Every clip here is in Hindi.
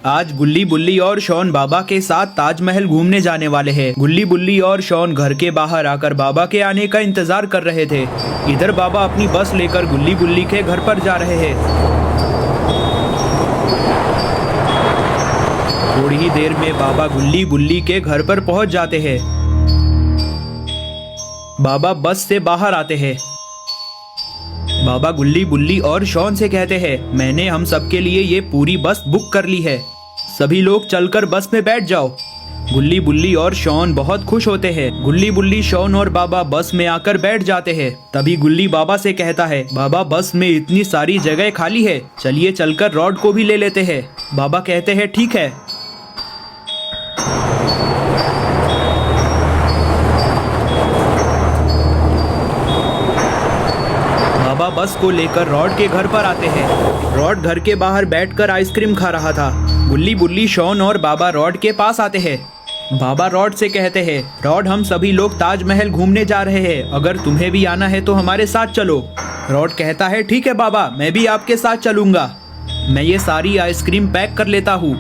आज गुल्ली बुल्ली और शॉन बाबा के साथ ताजमहल घूमने जाने वाले हैं। गुल्ली बुल्ली और शॉन घर के बाहर आकर बाबा के आने का इंतजार कर रहे थे। इधर बाबा अपनी बस लेकर गुल्ली बुल्ली के घर पर जा रहे हैं। थोड़ी ही देर में बाबा गुल्ली बुल्ली के घर पर पहुंच जाते हैं। बाबा बस से बाहर आते हैं। बाबा गुल्ली बुल्ली और शॉन से कहते हैं, मैंने हम सबके लिए ये पूरी बस बुक कर ली है, सभी लोग चलकर बस में बैठ जाओ। गुल्ली बुल्ली और शॉन बहुत खुश होते हैं। गुल्ली बुल्ली शॉन और बाबा बस में आकर बैठ जाते हैं। तभी गुल्ली बाबा से कहता है, बाबा बस में इतनी सारी जगह खाली है, चलिए चलकर रॉड को भी ले लेते हैं। बाबा कहते हैं ठीक है। बाबा बस को लेकर रॉड के घर पर आते हैं। रॉड घर के बाहर बैठकर आइसक्रीम खा रहा था। गुल्ली बुल्ली शॉन और बाबा रॉड के पास आते हैं। बाबा रॉड से कहते हैं, रॉड हम सभी लोग ताजमहल घूमने जा रहे हैं, अगर तुम्हें भी आना है तो हमारे साथ चलो। रॉड कहता है ठीक है बाबा, मैं भी आपके साथ चलूंगा, मैं ये सारी आइसक्रीम पैक कर लेता हूँ।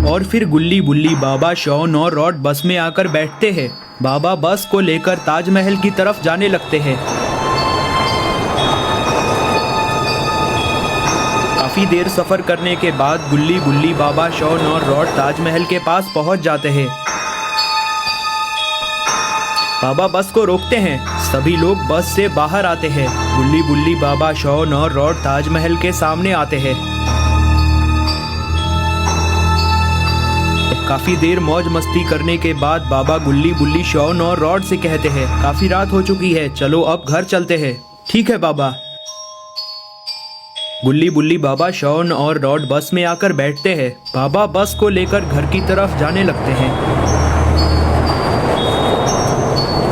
और फिर गुल्ली बुल्ली बाबा शॉन और रॉड बस में आकर बैठते हैं। बाबा बस को लेकर ताजमहल की तरफ जाने लगते हैं। काफी देर सफर करने के बाद गुल्ली बुल्ली बाबा शॉन और रॉड ताजमहल के पास पहुंच जाते हैं। बाबा बस को रोकते हैं। सभी लोग बस से बाहर आते हैं। गुल्ली बुल्ली बाबा शॉन और रॉड ताजमहल के सामने आते हैं। काफी देर मौज मस्ती करने के बाद बाबा गुल्ली बुल्ली शॉन और रॉड से कहते हैं, काफी रात हो चुकी है, चलो अब घर चलते हैं। ठीक है बाबा। गुल्ली बुल्ली बाबा शॉन और रॉड बस में आकर बैठते हैं। बाबा बस को लेकर घर की तरफ जाने लगते हैं।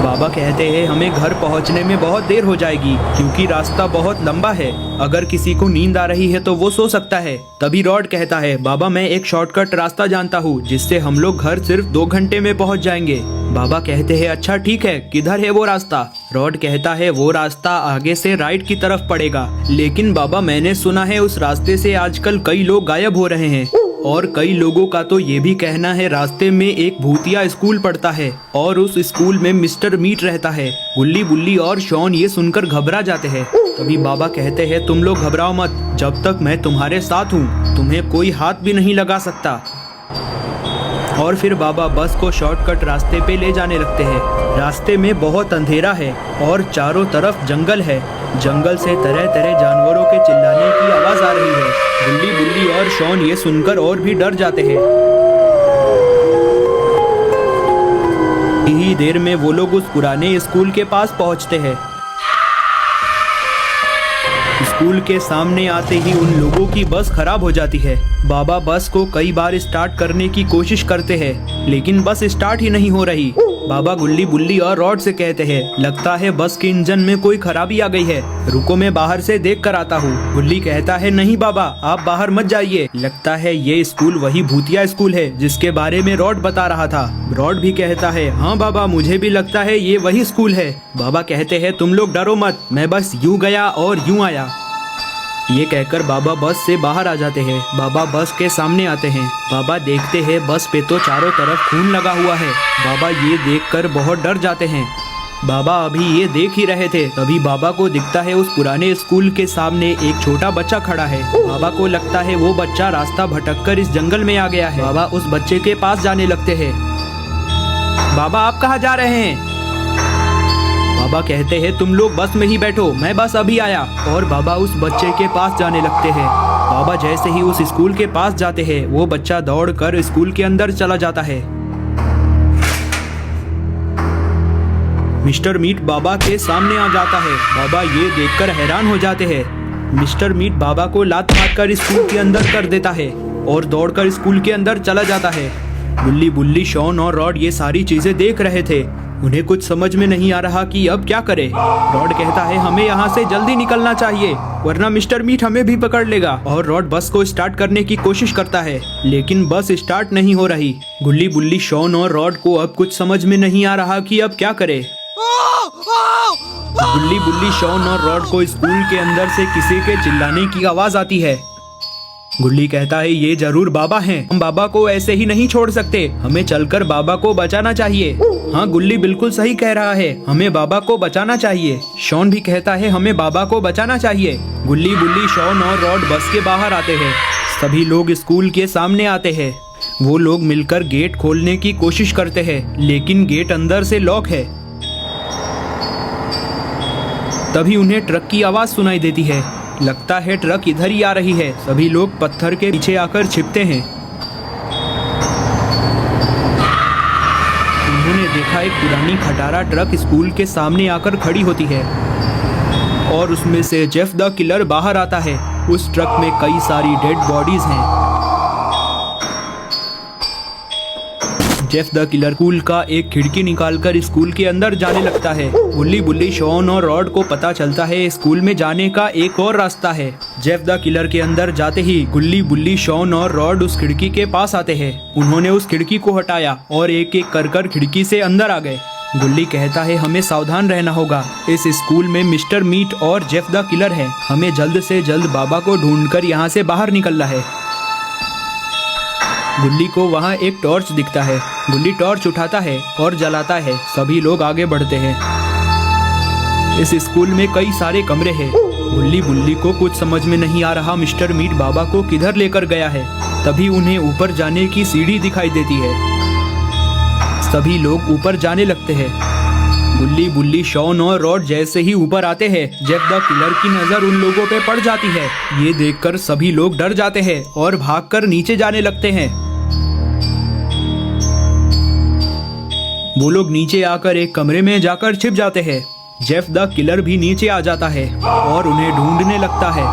बाबा कहते हैं, हमें घर पहुंचने में बहुत देर हो जाएगी क्योंकि रास्ता बहुत लंबा है, अगर किसी को नींद आ रही है तो वो सो सकता है। तभी रॉड कहता है, बाबा मैं एक शॉर्टकट रास्ता जानता हूँ जिससे हम लोग घर सिर्फ 2 घंटे में पहुँच जाएंगे। बाबा कहते हैं, अच्छा ठीक है, किधर है वो रास्ता? रॉड कहता है, वो रास्ता आगे से राइट की तरफ पड़ेगा। लेकिन बाबा मैंने सुना है उस रास्ते से आजकल कई लोग गायब हो रहे हैं और कई लोगों का तो ये भी कहना है रास्ते में एक भूतिया स्कूल पड़ता है और उस स्कूल में मिस्टर मीट रहता है। गुल्ली बुल्ली और शॉन ये सुनकर घबरा जाते हैं। तभी बाबा कहते हैं, तुम लोग घबराओ मत, जब तक मैं तुम्हारे साथ हूँ तुम्हें कोई हाथ भी नहीं लगा सकता। और फिर बाबा बस को शॉर्टकट रास्ते पे ले जाने लगते हैं। रास्ते में बहुत अंधेरा है और चारों तरफ जंगल है। जंगल से तरह तरह जानवरों के चिल्लाने की आवाज आ रही है। गुल्ली बुल्ली और शॉन ये सुनकर और भी डर जाते हैं। यही देर में वो लोग उस पुराने स्कूल के पास पहुंचते हैं। स्कूल के सामने आते ही उन लोगों की बस खराब हो जाती है। बाबा बस को कई बार स्टार्ट करने की कोशिश करते हैं लेकिन बस स्टार्ट ही नहीं हो रही। बाबा गुल्ली बुल्ली और रॉड से कहते हैं, लगता है बस के इंजन में कोई खराबी आ गई है, रुको मैं बाहर से देख कर आता हूँ। गुल्ली कहता है, नहीं बाबा आप बाहर मत जाइए, लगता है ये स्कूल वही भूतिया स्कूल है जिसके बारे में रॉड बता रहा था। रॉड भी कहता है, हाँ बाबा मुझे भी लगता है ये वही स्कूल है। बाबा कहते हैं, तुम लोग डरो मत, मैं बस यूं गया और यूं आया। ये कहकर बाबा बस से बाहर आ जाते हैं। बाबा बस के सामने आते हैं। बाबा देखते हैं बस पे तो चारों तरफ खून लगा हुआ है। बाबा ये देखकर बहुत डर जाते हैं। बाबा अभी ये देख ही रहे थे, तभी बाबा को दिखता है उस पुराने स्कूल के सामने एक छोटा बच्चा खड़ा है। बाबा को लगता है वो बच्चा रास्ता भटककर इस जंगल में आ गया है। बाबा उस बच्चे के पास जाने लगते हैं। बाबा आप कहाँ जा रहे हैं? बाबा कहते हैं, तुम लोग बस में ही बैठो, मैं बस अभी आया। और बाबा उस बच्चे के पास जाने लगते हैं। बाबा जैसे ही उस स्कूल के पास जाते हैं वो बच्चा दौड़कर स्कूल के अंदर चला जाता है। मिस्टर मीट बाबा के सामने आ जाता है। बाबा ये देखकर हैरान हो जाते हैं। मिस्टर मीट बाबा को लात मारकर स्कूल के अंदर कर देता है और दौड़कर स्कूल के अंदर चला जाता है। गुल्ली बुल्ली शॉन और रॉड ये सारी चीजें देख रहे थे। उन्हें कुछ समझ में नहीं आ रहा कि अब क्या करें। रॉड कहता है, हमें यहाँ से जल्दी निकलना चाहिए वरना मिस्टर मीट हमें भी पकड़ लेगा। और रॉड बस को स्टार्ट करने की कोशिश करता है लेकिन बस स्टार्ट नहीं हो रही। गुल्ली बुल्ली शॉन और रॉड को अब कुछ समझ में नहीं आ रहा कि अब क्या करे। गुल्ली बुल्ली शॉन और रॉड को स्कूल के अंदर से किसी के चिल्लाने की आवाज आती है। गुल्ली कहता है ये जरूर बाबा हैं। हम बाबा को ऐसे ही नहीं छोड़ सकते, हमें चलकर बाबा को बचाना चाहिए। हाँ, गुल्ली बिल्कुल सही कह रहा है, हमें बाबा को बचाना चाहिए। शॉन भी कहता है हमें बाबा को बचाना चाहिए। गुल्ली, बुल्ली, शॉन और रॉड बस के बाहर आते हैं। सभी लोग स्कूल के सामने आते हैं। वो लोग मिलकर गेट खोलने की कोशिश करते हैं, लेकिन गेट अंदर से लॉक है। तभी उन्हें ट्रक की आवाज सुनाई देती है। लगता है ट्रक इधर ही आ रही है। सभी लोग पत्थर के पीछे आकर छिपते हैं। उन्होंने देखा एक पुरानी खटारा ट्रक स्कूल के सामने आकर खड़ी होती है और उसमें से जेफ द किलर बाहर आता है। उस ट्रक में कई सारी डेड बॉडीज हैं। जेफ द किलर स्कूल का एक खिड़की निकालकर स्कूल के अंदर जाने लगता है। गुल्ली, बुल्ली, शॉन और रॉड को पता चलता है स्कूल में जाने का एक और रास्ता है। जेफ द किलर के अंदर जाते ही गुल्ली, बुल्ली, शॉन और रॉड उस खिड़की के पास आते हैं। उन्होंने उस खिड़की को हटाया और एक एक कर खिड़की से अंदर आ गए। गुल्ली कहता है हमें सावधान रहना होगा। इस स्कूल में मिस्टर मीट और जेफ द किलर है। हमें जल्द से जल्द बाबा को ढूंढकर यहाँ से बाहर निकलना है। गुल्ली को वहाँ एक टॉर्च दिखता है। गुल्ली टॉर्च उठाता है और जलाता है। सभी लोग आगे बढ़ते हैं। इस स्कूल में कई सारे कमरे हैं। गुल्ली, बुल्ली को कुछ समझ में नहीं आ रहा मिस्टर मीट बाबा को किधर लेकर गया है। तभी उन्हें ऊपर जाने की सीढ़ी दिखाई देती है। सभी लोग ऊपर जाने लगते हैं। गुल्ली, बुल्ली, शॉन और रॉड जैसे ही ऊपर आते हैं, जेफ द किलर की नजर उन लोगों पे पड़ जाती है। ये देखकर सभी लोग डर जाते हैं और भागकर नीचे जाने लगते हैं। वो लोग नीचे आकर एक कमरे में जाकर छिप जाते हैं। जेफ द किलर भी नीचे आ जाता है और उन्हें ढूंढने लगता है।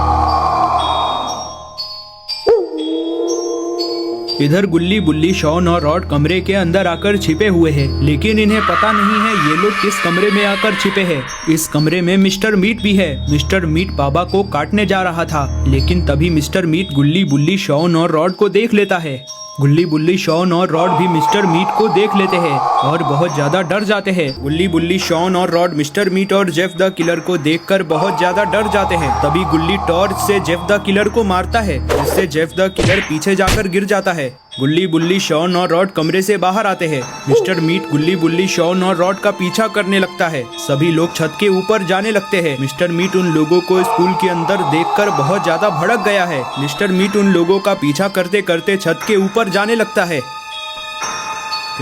इधर गुल्ली, बुल्ली, शॉन और रॉड कमरे के अंदर आकर छिपे हुए हैं, लेकिन इन्हें पता नहीं है ये लोग किस कमरे में आकर छिपे हैं। इस कमरे में मिस्टर मीट भी है। मिस्टर मीट बाबा को काटने जा रहा था, लेकिन तभी मिस्टर मीट गुल्ली, बुल्ली, शॉन और रॉड को देख लेता है। गुल्ली, बुल्ली, शॉन और रॉड भी मिस्टर मीट को देख लेते हैं और बहुत ज्यादा डर जाते हैं। गुल्ली, बुल्ली, शॉन और रॉड मिस्टर मीट और जेफ द किलर को देखकर बहुत ज्यादा डर जाते हैं। तभी गुल्ली टॉर्च से जेफ द किलर को मारता है, जिससे जेफ द किलर पीछे जाकर गिर जाता है। गुल्ली, बुल्ली, शॉन और रॉड कमरे से बाहर आते हैं। मिस्टर मीट गुल्ली, बुल्ली, शॉन और रॉड का पीछा करने लगता है। सभी लोग छत के ऊपर जाने लगते हैं। मिस्टर मीट उन लोगों को स्कूल के अंदर देखकर बहुत ज्यादा भड़क गया है। मिस्टर मीट उन लोगों का पीछा करते करते छत के ऊपर जाने लगता है।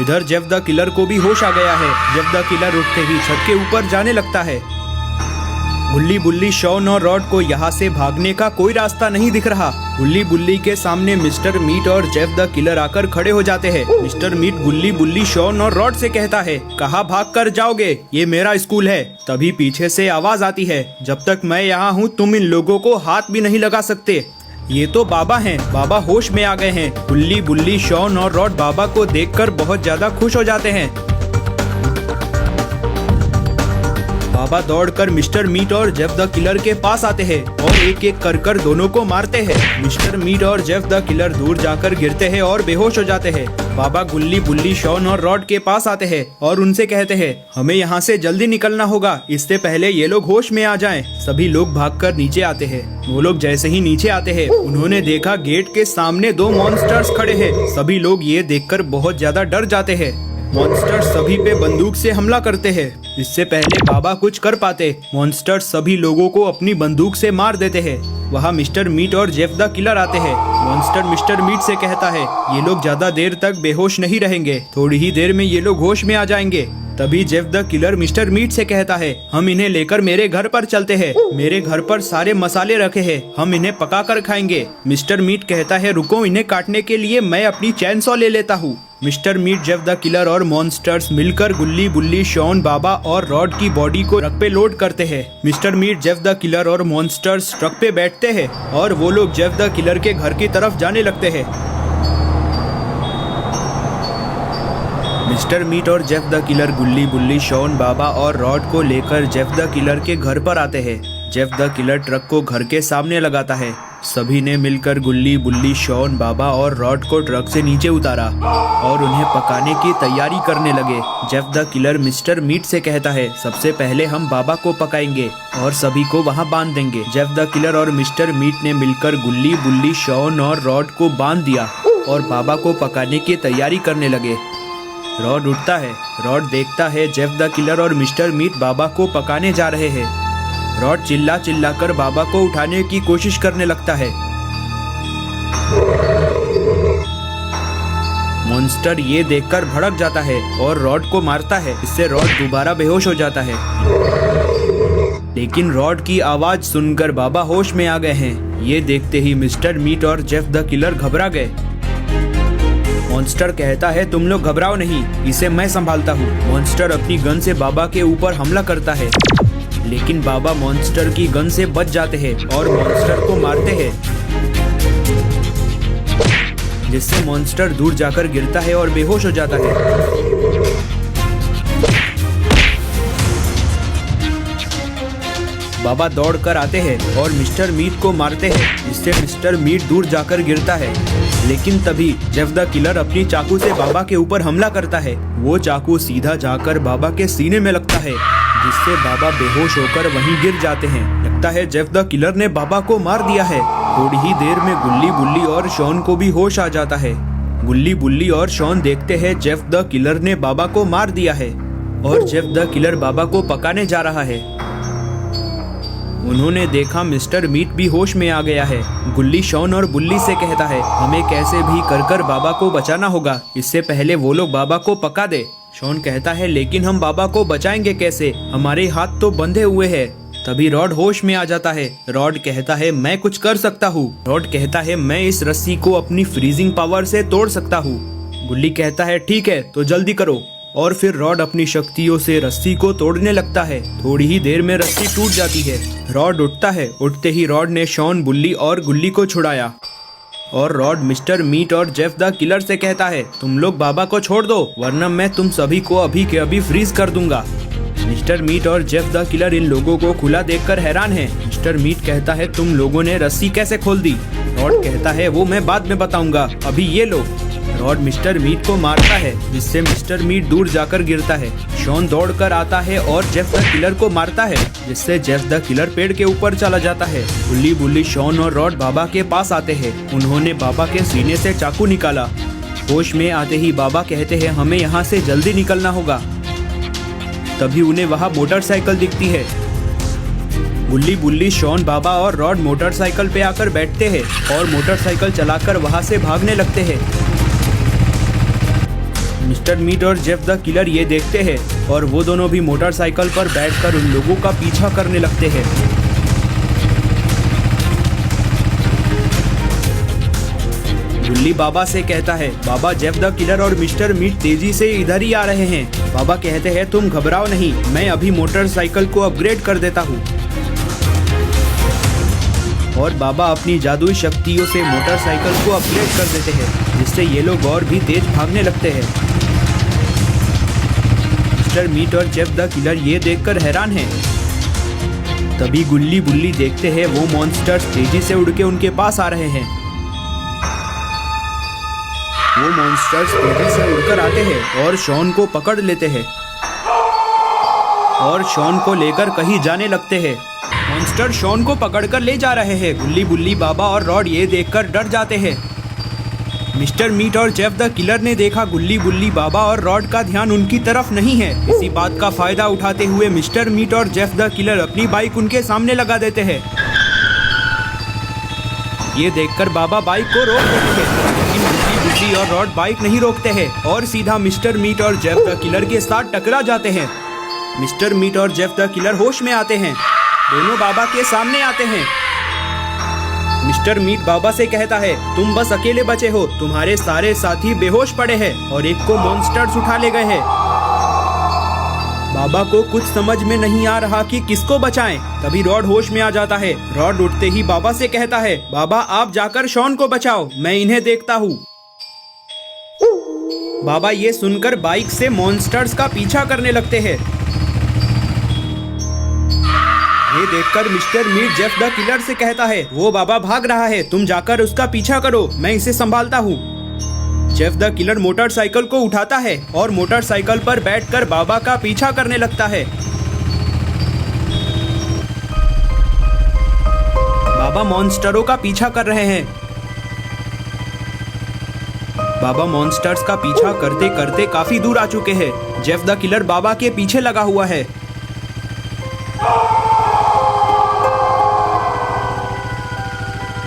इधर जेफ द किलर को भी होश आ गया है। जेफ द किलर उठते ही छत के ऊपर जाने लगता है। गुल्ली, बुल्ली, शॉन और रॉड को यहाँ से भागने का कोई रास्ता नहीं दिख रहा। गुल्ली, बुल्ली के सामने मिस्टर मीट और जेफ द किलर आकर खड़े हो जाते हैं। मिस्टर मीट गुल्ली, बुल्ली, शॉन और रॉड से कहता है कहाँ भाग कर जाओगे, ये मेरा स्कूल है। तभी पीछे से आवाज आती है, जब तक मैं यहाँ हूँ तुम इन लोगों को हाथ भी नहीं लगा सकते। ये तो बाबा हैं। बाबा होश में आ गए हैं। गुल्ली, बुल्ली, शॉन और रॉड बाबा को देखकर बहुत ज्यादा खुश हो जाते हैं। बाबा दौड़कर मिस्टर मीट और जेफ द किलर के पास आते हैं और एक एक कर दोनों को मारते हैं। मिस्टर मीट और जेफ द किलर दूर जाकर गिरते हैं और बेहोश हो जाते हैं। बाबा गुल्ली, बुल्ली, शॉन और रॉड के पास आते हैं और उनसे कहते हैं हमें यहाँ से जल्दी निकलना होगा, इससे पहले ये लोग होश में आ जाएं। सभी लोग भागकर नीचे आते हैं। वो लोग जैसे ही नीचे आते हैं, उन्होंने देखा गेट के सामने दो मॉन्स्टर्स खड़े हैं। सभी लोग ये देखकर बहुत ज्यादा डर जाते हैं। मॉन्स्टर्स सभी पे बंदूक से हमला करते हैं। इससे पहले बाबा कुछ कर पाते, मॉन्स्टर्स सभी लोगों को अपनी बंदूक से मार देते हैं। वहाँ मिस्टर मीट और जेफ द किलर आते हैं। मॉन्स्टर मिस्टर मीट से कहता है ये लोग ज्यादा देर तक बेहोश नहीं रहेंगे, थोड़ी ही देर में ये लोग होश में आ जाएंगे। तभी Jeff the killer mister Meat से कहता है हम इन्हें लेकर मेरे घर पर चलते हैं। मेरे घर पर सारे मसाले रखे हैं, हम इन्हें पका कर खाएंगे। मिस्टर मीट कहता है रुको, इन्हें काटने के लिए मैं अपनी चैन सॉ ले लेता हूँ। Mister Meat, Jeff the killer और मॉन्स्टर्स मिलकर गुल्ली, बुल्ली, शॉन, बाबा और रॉड की बॉडी को ट्रक पे लोड करते हैं। Mister Meat, Jeff the killer और मॉन्स्टर्स ट्रक पे बैठते हैं और वो लोग जेफ द किलर के घर की तरफ जाने लगते हैं। मिस्टर मीट और जेफ द किलर गुल्ली, बुल्ली, शॉन, बाबा और रॉड को लेकर जेफ द किलर के घर पर आते हैं। जेफ द किलर ट्रक को घर के सामने लगाता है। सभी ने मिलकर गुल्ली, बुल्ली, शॉन, बाबा और रॉड को ट्रक से नीचे उतारा और उन्हें पकाने की तैयारी करने लगे। Jeff the killer mister Meat से कहता है, सबसे पहले हम बाबा को पकाएंगे और सभी को वहाँ बांध देंगे। जेफ द किलर और मिस्टर मीट ने मिलकर गुल्ली, बुल्ली, शॉन और रॉड को बांध दिया और बाबा को पकाने की तैयारी करने लगे। रॉड उठता है। रॉड देखता है जेफ द किलर और मिस्टर मीट बाबा को पकाने जा रहे हैं। रॉड चिल्ला चिल्ला कर बाबा को उठाने की कोशिश करने लगता है। मॉन्स्टर ये देखकर भड़क जाता है और रॉड को मारता है। इससे रॉड दोबारा बेहोश हो जाता है। लेकिन रॉड की आवाज सुनकर बाबा होश में आ गए हैं। ये देखते ही मिस्टर मीट और जेफ द किलर घबरा गए। मॉन्स्टर कहता है, तुम लोग घबराओ नहीं, इसे मैं संभालता हूँ। मॉन्स्टर अपनी गन से बाबा के ऊपर हमला करता है, लेकिन बाबा मॉन्स्टर की गन से बच जाते हैं और मॉन्स्टर को मारते हैं, जिससे मॉन्स्टर दूर जाकर गिरता है और बेहोश हो जाता है। बाबा दौड़कर आते हैं और मिस्टर मीट को मारते हैं, जिससे मिस्टर मीट दूर जाकर गिरता है। लेकिन तभी जेफ द किलर अपनी चाकू से बाबा के ऊपर हमला करता है। वो चाकू सीधा जाकर बाबा के सीने में लगता है, जिससे बाबा बेहोश होकर वहीं गिर जाते हैं। लगता है जेफ द किलर ने बाबा को मार दिया है। थोड़ी ही देर में गुल्ली, बुल्ली और शॉन को भी होश आ जाता है। गुल्ली, बुल्ली और शॉन देखते हैं जेफ द किलर ने बाबा को मार दिया है और जेफ द किलर बाबा को पकाने जा रहा है। उन्होंने देखा मिस्टर मीट भी होश में आ गया है। गुल्ली शॉन और बुल्ली से कहता है, हमें कैसे भी कर बाबा को बचाना होगा, इससे पहले वो लोग बाबा को पका दे। शॉन कहता है, लेकिन हम बाबा को बचाएंगे कैसे, हमारे हाथ तो बंधे हुए हैं। तभी रॉड होश में आ जाता है। रॉड कहता है, मैं कुछ कर सकता हूँ। रॉड कहता है, मैं इस रस्सी को अपनी फ्रीजिंग पावर से तोड़ सकता हूँ। गुल्ली कहता है, ठीक है तो जल्दी करो। और फिर रॉड अपनी शक्तियों से रस्सी को तोड़ने लगता है। थोड़ी ही देर में रस्सी टूट जाती है। रॉड उठता है। उठते ही रॉड ने शॉन, बुल्ली और गुल्ली को छुड़ाया और रॉड मिस्टर मीट और जेफ द किलर से कहता है, तुम लोग बाबा को छोड़ दो, वरना मैं तुम सभी को अभी के अभी फ्रीज कर दूंगा। मिस्टर मीट और जेफ द किलर इन लोगों को खुला देखकर हैरान हैं। मिस्टर मीट कहता है, तुम लोगों ने रस्सी कैसे खोल दी? रॉड कहता है, वो मैं बाद में बताऊंगा, अभी ये लो। रॉड मिस्टर मीट को मारता है, जिससे मिस्टर मीट दूर जाकर गिरता है। शॉन दौड़कर आता है और जेफ द किलर को मारता है, जिससे जेफ द किलर पेड़ के ऊपर चला जाता है। गुल्ली, बुल्ली, शॉन और रॉड बाबा के पास आते हैं। उन्होंने बाबा के सीने से चाकू निकाला। होश में आते ही बाबा कहते हैं, हमें यहाँ से जल्दी निकलना होगा। तभी उन्हें वहाँ मोटरसाइकिल दिखती है। गुल्ली, बुल्ली, शॉन, बाबा और रॉड मोटरसाइकिल पे आकर बैठते हैं और मोटरसाइकिल चलाकर वहाँ से भागने लगते हैं। मिस्टर मीट और जेफ द किलर ये देखते हैं और वो दोनों भी मोटरसाइकिल पर बैठकर उन लोगों का पीछा करने लगते हैं। गुल्ली बाबा से कहता है, बाबा जेफ द किलर और मिस्टर मीट तेजी से इधर ही आ रहे हैं। बाबा कहते हैं, तुम घबराओ नहीं, मैं अभी मोटरसाइकिल को अपग्रेड कर देता हूँ। और बाबा अपनी जादुई शक्तियों से मोटरसाइकिल को अपग्रेड कर देते हैं, जिससे ये लोग और भी तेज भागने लगते हैं। मिस्टर मीट और जेफ द किलर ये देखकर हैरान हैं। तभी गुल्ली, बुल्ली देखते हैं वो मॉन्स्टर्स तेजी से उड़ के उनके पास आ रहे हैं। वो मॉन्स्टर्स तेजी से उड़कर आते हैं और शॉन को पकड़ लेते हैं और शॉन को लेकर कहीं जाने लगते हैं। मॉन्स्टर शॉन को पकड़कर ले जा रहे हैं। गुल्ली, बुल्ली, बाबा और रॉड ये देखकर डर जाते हैं। मिस्टर मीट और जेफ द किलर ने देखा गुल्ली, बुल्ली, बाबा और रॉड का ध्यान उनकी तरफ नहीं है। इसी बात का फायदा उठाते हुए मिस्टर मीट और जेफ द किलर अपनी बाइक उनके सामने लगा देते हैं। ये देखकर बाबा बाइक को रोक देते हैं, लेकिन गुल्ली, बुल्ली और रॉड बाइक नहीं रोकते हैं और सीधा मिस्टर मीट और जेफ द किलर के साथ टकरा जाते हैं। मिस्टर मीट और जेफ द किलर होश में आते हैं। दोनों बाबा के सामने आते हैं। मिस्टर मीट बाबा से कहता है, तुम बस अकेले बचे हो, तुम्हारे सारे साथी बेहोश पड़े हैं और एक को मॉन्स्टर्स उठा ले गए हैं। बाबा को कुछ समझ में नहीं आ रहा कि किसको बचाएं। तभी रॉड होश में आ जाता है। रॉड उठते ही बाबा से कहता है, बाबा आप जाकर शॉन को बचाओ, मैं इन्हें देखता हूँ। बाबा ये सुनकर बाइक से मॉन्स्टर्स का पीछा करने लगते हैं। ये ये देखकर mister Meat Jeff the killer से कहता है, वो बाबा भाग रहा है, तुम जाकर उसका पीछा करो, मैं इसे संभालता हूँ। जेफ द किलर मोटरसाइकिल को उठाता है और मोटरसाइकिल पर बैठकर बाबा का पीछा करने लगता है। बाबा मॉन्स्टरों का पीछा कर रहे हैं। बाबा मॉन्स्टर्स का पीछा करते करते काफी दूर आ चुके हैं। जेफ द किलर बाबा के पीछे लगा हुआ है।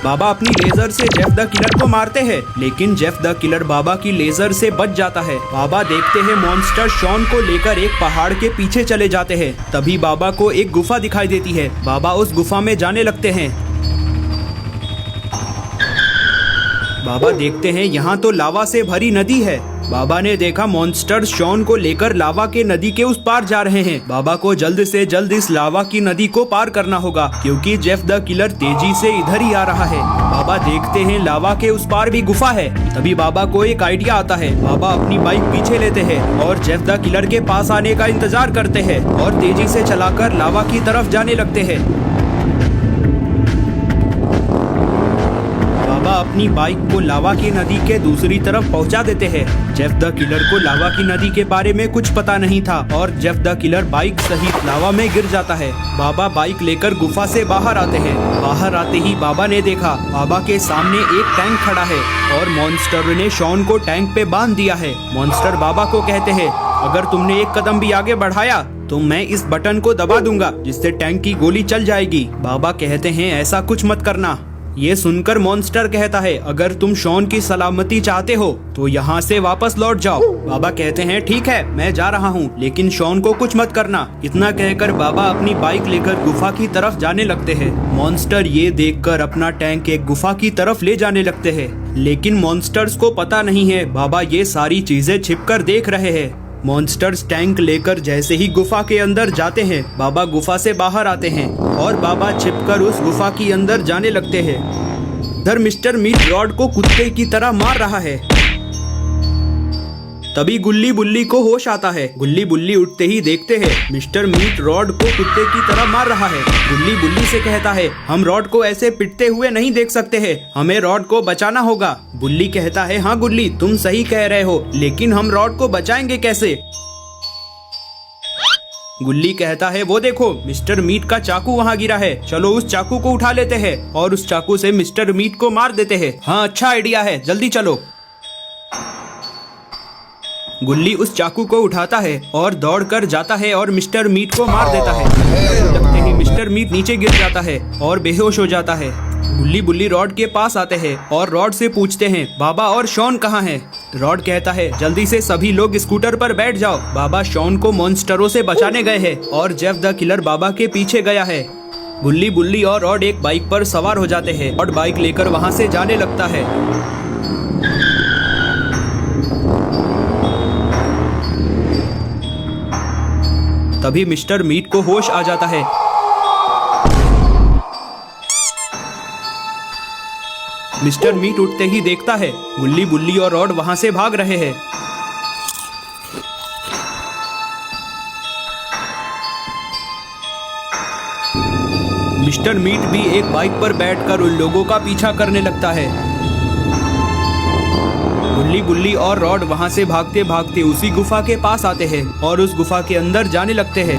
बाबा अपनी लेजर से जेफ द किलर को मारते हैं, लेकिन जेफ द किलर बाबा की लेजर से बच जाता है। बाबा देखते हैं मॉन्स्टर शॉन को लेकर एक पहाड़ के पीछे चले जाते हैं। तभी बाबा को एक गुफा दिखाई देती है। बाबा उस गुफा में जाने लगते हैं। बाबा देखते हैं यहाँ तो लावा से भरी नदी है। बाबा ने देखा मॉन्स्टर शॉन को लेकर लावा के नदी के उस पार जा रहे हैं। बाबा को जल्द से जल्द इस लावा की नदी को पार करना होगा, क्योंकि जेफ द किलर तेजी से इधर ही आ रहा है। बाबा देखते हैं लावा के उस पार भी गुफा है। तभी बाबा को एक आइडिया आता है। बाबा अपनी बाइक पीछे लेते हैं और जेफ द किलर के पास आने का इंतजार करते हैं और तेजी से चलाकर लावा की तरफ जाने लगते हैं। बाबा अपनी बाइक को लावा की नदी के दूसरी तरफ पहुंचा देते हैं। जेफ द किलर को लावा की नदी के बारे में कुछ पता नहीं था और जेफ द किलर बाइक सहित लावा में गिर जाता है। बाबा बाइक लेकर गुफा से बाहर आते हैं। बाहर आते ही बाबा ने देखा बाबा के सामने एक टैंक खड़ा है और मॉन्स्टर ने शॉन को टैंक पे बांध दिया है। मॉन्स्टर बाबा को कहते हैं, अगर तुमने एक कदम भी आगे बढ़ाया तो मैं इस बटन को दबा दूंगा, जिससे टैंक की गोली चल जाएगी। बाबा कहते हैं, ऐसा कुछ मत करना। ये सुनकर मॉन्स्टर कहता है, अगर तुम शॉन की सलामती चाहते हो तो यहाँ से वापस लौट जाओ। बाबा कहते हैं, ठीक है, मैं जा रहा हूँ, लेकिन शॉन को कुछ मत करना। इतना कहकर बाबा अपनी बाइक लेकर गुफा की तरफ जाने लगते हैं। मॉन्स्टर ये देखकर अपना टैंक एक गुफा की तरफ ले जाने लगते हैं, लेकिन मॉन्स्टर्स को पता नहीं है बाबा ये सारी चीजें छिपकर देख रहे हैं। मॉन्स्टर्स टैंक लेकर जैसे ही गुफा के अंदर जाते हैं, बाबा गुफा से बाहर आते हैं और बाबा छिपकर उस गुफा की अंदर जाने लगते हैं। इधर मिस्टर मीट रॉड को कुत्ते की तरह मार रहा है। तभी गुल्ली बुल्ली को होश आता है। गुल्ली बुल्ली उठते ही देखते हैं मिस्टर मीट रॉड को कुत्ते की तरह मार रहा है। गुल्ली बुल्ली से कहता है, हम रॉड को ऐसे पिटते हुए नहीं देख सकते हैं, हमें रॉड को बचाना होगा। बुल्ली कहता है, हाँ गुल्ली, तुम सही कह रहे हो, लेकिन हम रॉड को बचाएंगे कैसे? गुल्ली कहता है, वो देखो मिस्टर मीट का चाकू वहाँ गिरा है, चलो उस चाकू को उठा लेते हैं और उस चाकू से मिस्टर मीट को मार देते हैं। हाँ, अच्छा आइडिया है, जल्दी चलो। गुल्ली उस चाकू को उठाता है और दौड़कर जाता है और मिस्टर मीट को मार देता है। लगते ही मिस्टर मीट नीचे गिर जाता है और बेहोश हो जाता है। गुल्ली बुल्ली रॉड के पास आते हैं और रॉड से पूछते हैं, बाबा और शॉन कहाँ हैं? रॉड कहता है, जल्दी से सभी लोग स्कूटर पर बैठ जाओ, बाबा शॉन को मॉन्स्टरों से बचाने गए हैं और जेफ द किलर बाबा के पीछे गया है। गुल्ली बुल्ली और रॉड एक बाइक पर सवार हो जाते हैं और बाइक लेकर वहाँ से जाने लगता है। तभी मिस्टर मीट को होश आ जाता है। मिस्टर मीट उठते ही देखता है गुल्ली बुल्ली और रॉड वहां से भाग रहे हैं। मिस्टर मीट भी एक बाइक पर बैठकर उन लोगों का पीछा करने लगता है। गुल्ली बुल्ली और रॉड वहां से भागते भागते उसी गुफा के पास आते हैं और उस गुफा के अंदर जाने लगते हैं।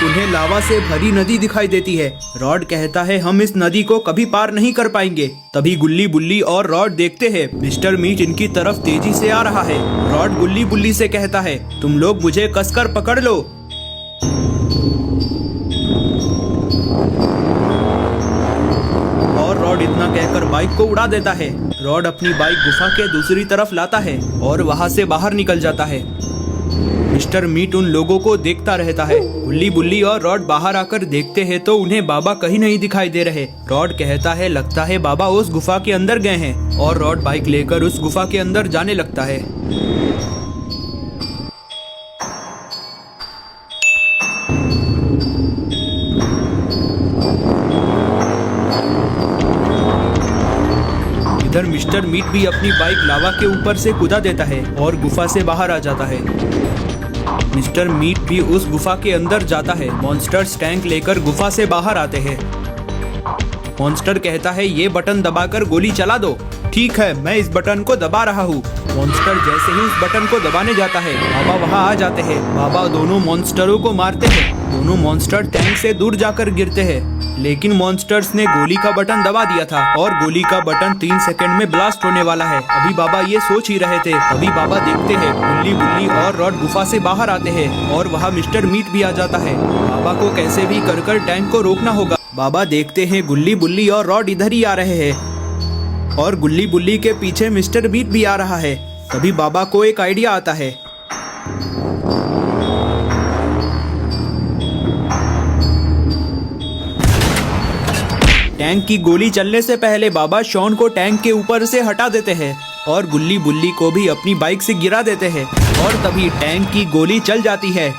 उन्हें लावा से भरी नदी दिखाई देती है। रॉड कहता है, हम इस नदी को कभी पार नहीं कर पाएंगे। तभी गुल्ली बुल्ली और रॉड देखते हैं मिस्टर मीट इनकी तरफ तेजी से आ रहा है। रॉड गुल्ली बुल्ली से कहता है, तुम लोग मुझे कसकर पकड़ लो। और रॉड इतना कहकर बाइक को उड़ा देता है। रॉड अपनी बाइक गुफा के दूसरी तरफ लाता है और वहां से बाहर निकल जाता है। मिस्टर मीट उन लोगों को देखता रहता है। गुल्ली बुल्ली और रॉड बाहर आकर देखते हैं तो उन्हें बाबा कहीं नहीं दिखाई दे रहे। रॉड कहता है, लगता है बाबा उस गुफा के अंदर गए हैं, और रॉड बाइक लेकर उस गुफा के अंदर जाने लगता है। इधर मिस्टर मीट भी अपनी बाइक लावा के ऊपर से कूदा देता है और गुफा से बाहर आ जाता है। मिस्टर मीट भी उस गुफा के अंदर जाता है। मॉन्स्टर्स टैंक लेकर गुफा से बाहर आते हैं। मॉन्स्टर कहता है ये बटन दबाकर गोली चला दो। ठीक है, मैं इस बटन को दबा रहा हूँ। मॉन्स्टर जैसे ही उस बटन को दबाने जाता है, बाबा वहाँ आ जाते हैं। बाबा दोनों मॉन्स्टरों को मारते हैं। दोनों मॉन्स्टर टैंक से दूर जाकर गिरते हैं। लेकिन मॉन्स्टर्स ने गोली का बटन दबा दिया था और गोली का बटन 3 सेकंड में ब्लास्ट होने वाला है। अभी बाबा ये सोच ही रहे थे, अभी बाबा देखते हैं गुल्ली बुल्ली और रॉड गुफा से बाहर आते हैं और वहाँ मिस्टर मीट भी आ जाता है। बाबा को कैसे भी कर टैंक को रोकना होगा। बाबा देखते हैं गुल्ली बुल्ली और रॉड इधर ही आ रहे हैं और गुल्ली बुल्ली के पीछे मिस्टर मीट भी आ रहा है। तभी बाबा को एक आइडिया आता है। टैंक की गोली चलने से पहले बाबा शॉन को टैंक के ऊपर से हटा देते हैं और गुल्ली बुल्ली को भी अपनी बाइक से गिरा देते हैं और तभी टैंक की गोली चल जाती है।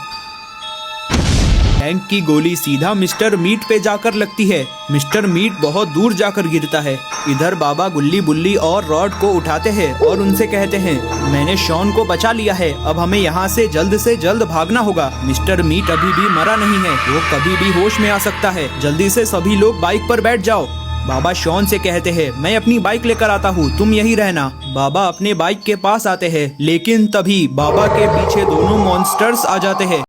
टैंक की गोली सीधा मिस्टर मीट पे जाकर लगती है। मिस्टर मीट बहुत दूर जाकर गिरता है। इधर बाबा गुल्ली बुल्ली और रॉड को उठाते हैं और उनसे कहते हैं मैंने शॉन को बचा लिया है, अब हमें यहाँ से जल्द भागना होगा। मिस्टर मीट अभी भी मरा नहीं है, वो कभी भी होश में आ सकता है। जल्दी से सभी लोग बाइक पर बैठ जाओ। बाबा शॉन से कहते हैं मैं अपनी बाइक लेकर आता हूँ, तुम यहीं रहना। बाबा अपने बाइक के पास आते हैं, लेकिन तभी बाबा के पीछे दोनों मॉन्स्टर्स आ जाते हैं।